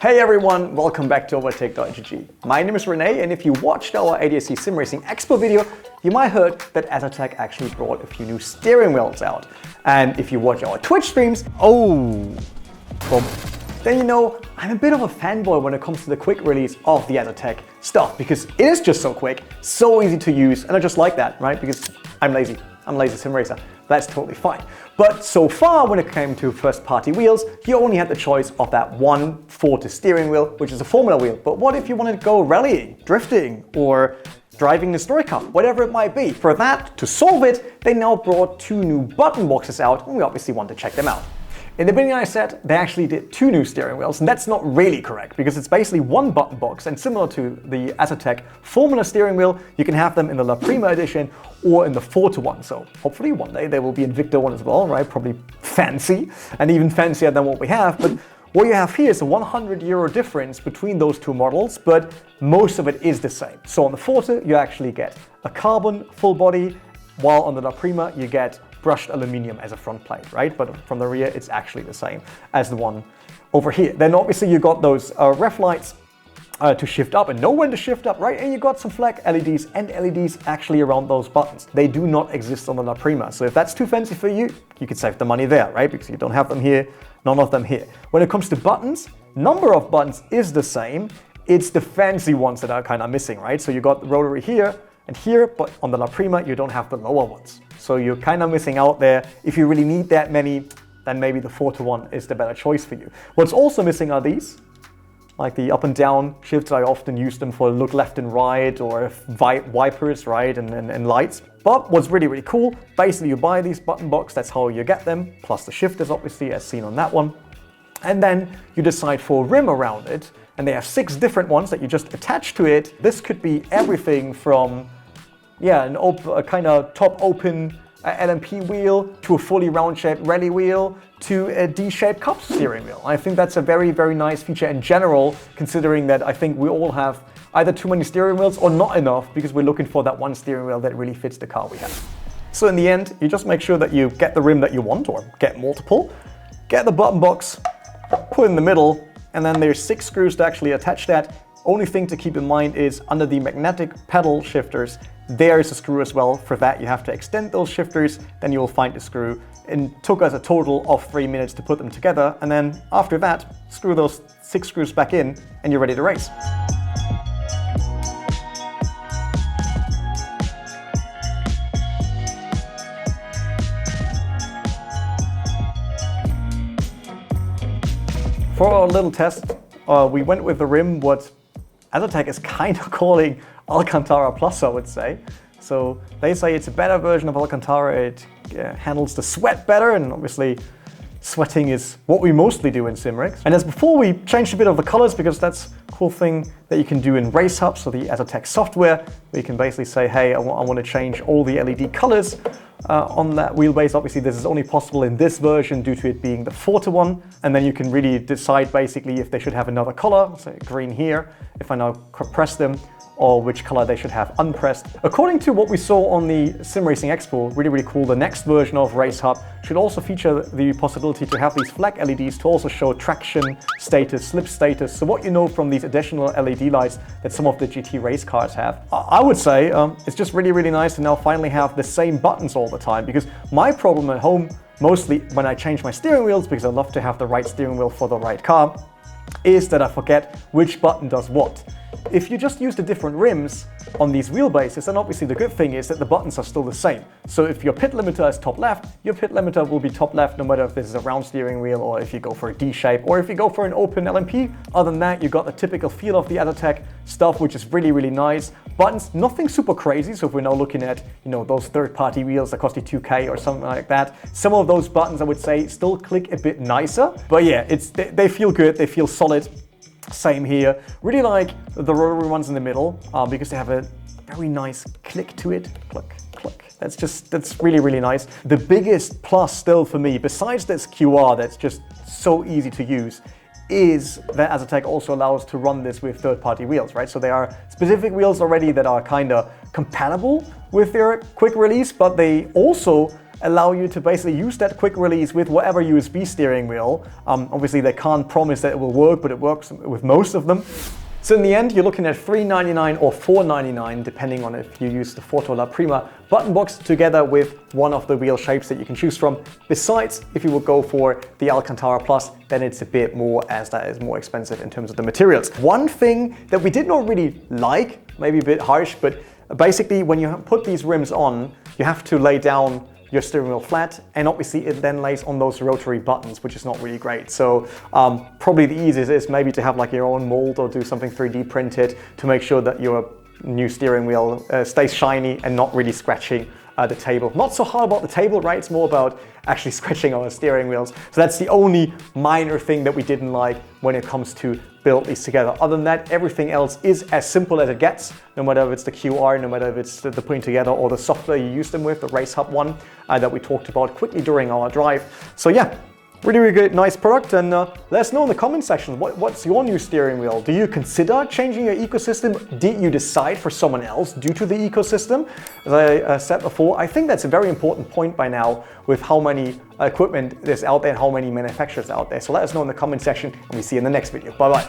Hey everyone, welcome back to Overtake.gg. My name is Rene, and if you watched our ADAC SimRacing Expo video, you might have heard that Asetek actually brought a few new steering wheels out. And if you watch our Twitch streams, then you know I'm a bit of a fanboy when it comes to the quick release of the Asetek stuff, because it is just so quick, so easy to use, and I just like that, right? Because I'm lazy. I'm a lazy sim racer. That's totally fine. But so far, when it came to first-party wheels, you only had the choice of that one Forte steering wheel, which is a Formula wheel. But what if you wanted to go rallying, drifting, or driving the story car, whatever it might be? For that, to solve it, they now brought two new button boxes out, and we obviously want to check them out. In the beginning I said they actually did two new steering wheels, and that's not really correct because it's basically one button box, and similar to the Asetek Formula steering wheel, you can have them in the Prima edition or in the Forte one. So hopefully one day they will be in Victor one as well, right? Probably fancy and even fancier than what we have. But what you have here is a €100 difference between those two models, but most of it is the same. So on the Forte you actually get a carbon full body, while on the Prima you get brushed aluminum as a front plate, right? But from the rear, it's actually the same as the one over here. Then obviously you got those ref lights to shift up and know when to shift up, right? And you got some flag LEDs and LEDs actually around those buttons. They do not exist on the Prima. So if that's too fancy for you, you could save the money there, right? Because you don't have them here, none of them here. When it comes to buttons, number of buttons is the same. It's the fancy ones that are kind of missing, right? So you got the rotary here and here, but on the Prima, you don't have the lower ones. So you're kind of missing out there. If you really need that many, then maybe the Forte one is the better choice for you. What's also missing are these, like the up and down shifts. I often use them for look left and right, or wipers, right, and lights. But what's really, really cool, basically you buy these button box, that's how you get them, plus the shifters obviously, as seen on that one. And then you decide for a rim around it, and they have 6 different ones that you just attach to it. This could be everything from a kind of top open LMP wheel to a fully round-shaped rally wheel to a D-shaped cup steering wheel. I think that's a very, very nice feature in general, considering that I think we all have either too many steering wheels or not enough, because we're looking for that one steering wheel that really fits the car we have. So in the end, you just make sure that you get the rim that you want, or get multiple, get the button box, put it in the middle, and then there's 6 screws to actually attach that. Only thing to keep in mind is under the magnetic pedal shifters, there is a screw as well. For that, you have to extend those shifters, then you will find the screw. It took us a total of 3 minutes to put them together, and then after that, screw those 6 screws back in, and you're ready to race. For our little test, we went with the rim what Asetek is kind of calling Alcantara Plus, I would say. So they say it's a better version of Alcantara. It handles the sweat better, and obviously sweating is what we mostly do in Simrex. And as before, we changed a bit of the colors, because that's a cool thing that you can do in Race Hub, so the Asetek software, where you can basically say, hey, I want to change all the LED colors on that wheelbase. Obviously, this is only possible in this version due to it being the Forte one. And then you can really decide basically if they should have another color, say green here, if I now press them, or which color they should have unpressed. According to what we saw on the SimRacing Expo, really, really cool, the next version of Race Hub should also feature the possibility to have these flag LEDs to also show traction status, slip status. So what you know from these additional LED lights that some of the GT race cars have. I would say it's just really, really nice to now finally have the same buttons all the time, because my problem at home, mostly when I change my steering wheels, because I love to have the right steering wheel for the right car, is that I forget which button does what. If you just use the different rims on these wheelbases, then obviously the good thing is that the buttons are still the same. So if your pit limiter is top left, your pit limiter will be top left no matter if this is a round steering wheel or if you go for a D shape or if you go for an open LMP. Other than that, you got the typical feel of the Asetek stuff, which is really, really nice. Buttons, nothing super crazy. So if we're now looking at, those third-party wheels that cost you 2K or something like that, some of those buttons I would say still click a bit nicer. But yeah, they feel good, they feel solid. Same here. Really like the rotary ones in the middle because they have a very nice click to it. Click, click. That's really, really nice. The biggest plus still for me, besides this QR that's just so easy to use, is that Asetek also allows to run this with third-party wheels, right? So there are specific wheels already that are kind of compatible with their quick release, but they also allow you to basically use that quick release with whatever USB steering wheel. Obviously they can't promise that it will work, but it works with most of them. So in the end, you're looking at $399 or $499, depending on if you use the Forte or Prima button box together with one of the wheel shapes that you can choose from. Besides, if you would go for the Alcantara Plus, then it's a bit more, as that is more expensive in terms of the materials. One thing that we did not really like, maybe a bit harsh, but basically when you put these rims on, you have to lay down your steering wheel flat, and obviously it then lays on those rotary buttons, which is not really great. So probably the easiest is maybe to have like your own mold or do something 3D printed to make sure that your new steering wheel stays shiny and not really scratching the table. Not so hard about the table, right? It's more about actually scratching our steering wheels. So that's the only minor thing that we didn't like when it comes to build these together. Other than that, everything else is as simple as it gets, no matter if it's the QR, no matter if it's the putting together or the software you use them with, the Race Hub one that we talked about quickly during our drive. So yeah, really, really good, nice product, and let us know in the comment section, what's your new steering wheel? Do you consider changing your ecosystem? Did you decide for someone else due to the ecosystem? As I said before, I think that's a very important point by now with how many equipment there's out there and how many manufacturers out there. So let us know in the comment section, and we see you in the next video. Bye-bye.